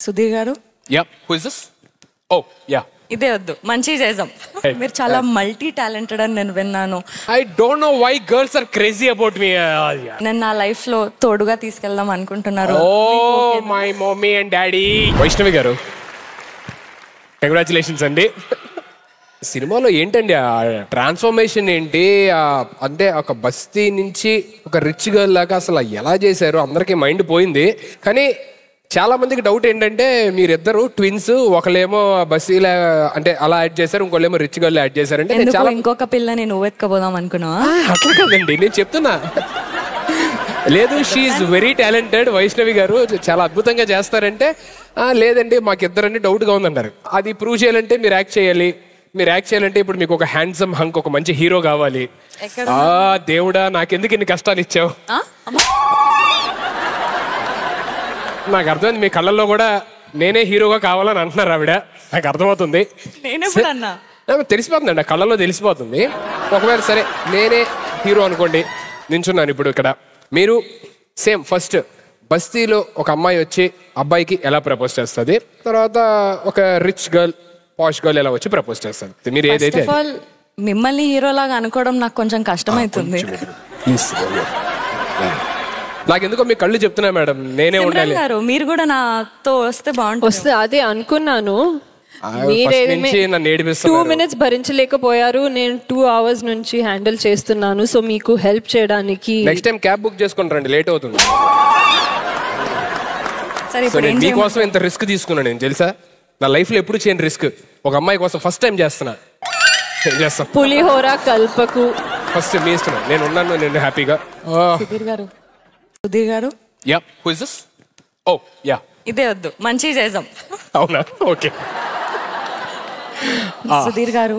సుధీర్ గారు. Yeah, who is this? Oh yeah, ఇదే వద్దు, మంచి చేద్దాం. మీరు చాలా మల్టీ టాలెంటెడ్ అని నేను విన్నాను. I don't know why girls are crazy about me. నేను నా లైఫ్ లో తోడుగా తీసుకెళ్దాం అనుకుంటున్నారు. Oh my mummy and daddy. Vaishnavi గారు, కంగ్రాచులేషన్స్ అండి. సినిమాలో ఏంటండి ఆ ట్రాన్స్ఫర్మేషన్ ఏంటి? అంటే ఒక బస్తీ నుంచి ఒక రిచ్ గర్ల్ లాగా అసలు ఎలా చేశారు? అందరికీ మైండ్ పోయింది. కానీ చాలా మందికి డౌట్ ఏంటంటే మీరిద్దరు ట్విన్స్, ఒకళ్ళేమో బస్తీలా అంటే అలా యాడ్ చేశారు, ఇంకోళ్ళేమో రిచ్ గర్ల్ యాడ్ చేశారంటే చాలా ఇంకొక పిల్లని నువ్వు ఎత్తుకోపోదాం అనుకున్నావా? అట్లా కదండి నేను చెప్తున్నా. లేదు, షీఈ్ వెరీ టాలెంటెడ్. వైష్ణవి గారు చాలా అద్భుతంగా చేస్తారంటే లేదండి మాకిద్దరండి డౌట్గా ఉందన్నారు. అది ప్రూవ్ చేయాలంటే మీరు యాక్ట్ చేయాలి. మీరు యాక్ట్ చేయాలంటే ఇప్పుడు మీకు ఒక హ్యాండ్సమ్ హంక్, ఒక మంచి హీరో కావాలి. దేవుడా నాకెందుకు ఇన్ని కష్టాలు ఇచ్చావు? నాకు అర్థమైంది, మీ కళ్ళల్లో కూడా నేనే హీరోగా కావాలని అంటున్నారు ఆవిడ. నాకు అర్థమవుతుంది, తెలిసిపోతుందండి, ఆ కళ్ళల్లో తెలిసిపోతుంది. ఒకవేళ సరే నేనే హీరో అనుకోండి, నించున్నాను ఇప్పుడు ఇక్కడ. మీరు సేమ్ ఫస్ట్ బస్తీలో ఒక అమ్మాయి వచ్చి అబ్బాయికి ఎలా ప్రపోజ్ చేస్తుంది, తర్వాత ఒక రిచ్ గర్ల్ పాష్ గర్ల్ ఎలా వచ్చి ప్రపోజ్ చేస్తుంది. మీరు ఏదైతే మిమ్మల్ని హీరోలాగా అనుకోవడం నాకు కొంచెం కష్టమవుతుంది. నాకెందుకో మీ కళ్ళు చెప్తున్నా మేడం, నేనే ఉండాలి. మీరు కూడా నాతో వస్తే బాగుంటుంది. వస్తే అదే అనుకున్నాను. 2 minutes భరించలేకపోయారు, నేను 2 hours నుంచి హ్యాండిల్ చేస్తున్నాను. సో మీకు హెల్ప్ చేయడానికి నెక్స్ట్ టైం క్యాబ్ బుక్ చేసుకుని రండి, లేట్ అవుతుంది. మీకోసం ఇంత రిస్క్ తీసుకున్నాను నేను, తెలుసా? నా లైఫ్ లో ఎప్పుడు చేయని రిస్క్ ఒక అమ్మాయి కోసం ఫస్ట్ టైం చేస్తున్నా. చేస్తాం పులిహోర కల్పకు. ఫస్ట్ మీ ఇష్టం, నేను ఉన్నాను, నేను హ్యాపీగా. సుధీర్ గారు. Yeah, who is this? Oh yeah, ఇదే వద్దు, మంచి చేద్దాం. అవునా, ఓకే. సుధీర్ గారు,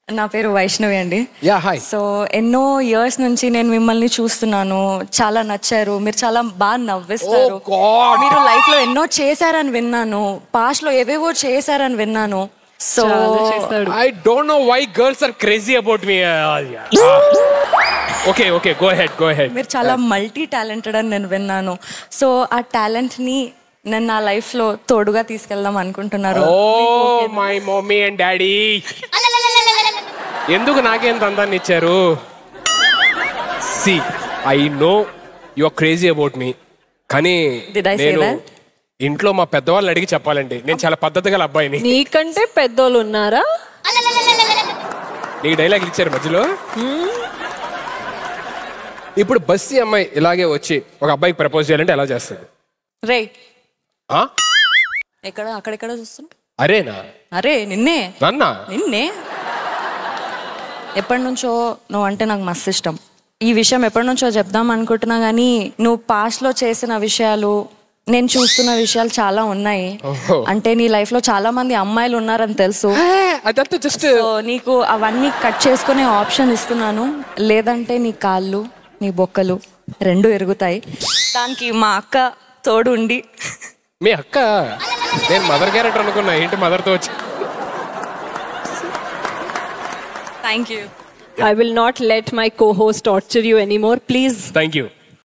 నా పేరు వైష్ణవి అండి. Yeah, hi. సో ఎన్నో ఇయర్స్ నుంచి నేను మిమ్మల్ని చూస్తున్నాను, చాలా నచ్చారు. మీరు చాలా బాగా నవ్విస్తారు. మీరు లైఫ్ లో ఎన్నో చేశారని విన్నాను, పాస్ట్ లో ఏవేవో చేశారని విన్నాను. So I don't know why girls are crazy about me. Okay okay, go ahead, go ahead. మీరు చాలా మల్టీ టాలెంటెడ్ అని నేను విన్నాను. సో ఆ టాలెంట్ ని నేను నా లైఫ్ లో తోడుగా తీసుకెళ్దాం అనుకుంటున్నారు. Oh my mummy and daddy, ఎందుకు నాకేంత అందాన్ని ఇచ్చారు? See I know you are crazy about me, కానీ నేను ఇంట్లో మా పెద్దవాళ్ళని అడిగి చెప్పాలండి, నేను చాలా పద్ధతి గల అబ్బాయిని. నీకంటే పెద్దోళ్ళు ఉన్నారా? నీకు డైలాగ్ ఇచ్చారు మధ్యలో. ఇప్పుడు బస్సీ అమ్మాయి ఇలాగే వచ్చి ఒక అబ్బాయికి ప్రపోజ్ చేయాలంటే ఎలా చేస్తుంది? రే ఎక్కడ అక్కడెక్కడ చూస్తున్నా? అరేనా? అరే నిన్నే. నన్నా? నిన్నే. ఎప్పటి నుంచో నువ్వు అంటే నాకు మస్తు ఇష్టం. ఈ విషయం ఎప్పటి నుంచో చెప్దాం అనుకుంటున్నా, కానీ నువ్వు పాస్ట్ లో చేసిన విషయాలు, నేను చూస్తున్న విషయాలు చాలా ఉన్నాయి. అంటే నీ లైఫ్ లో చాలా మంది అమ్మాయిలు ఉన్నారని తెలుసు. నీకు అవన్నీ కట్ చేసుకునే ఆప్షన్ ఇస్తున్నాను. లేదంటే నీ కాళ్ళు, నీ బొక్కలు 2 ఎరుగుతాయి. దానికి మా అక్క తోడు ఉండి. మీ అక్క? నేను మదర్ క్యారెక్టర్ అనుకున్నా, ఏంటి మదర్తో వచ్చి? Thank you. I will not let my co-host torture you anymore, please. Thank you.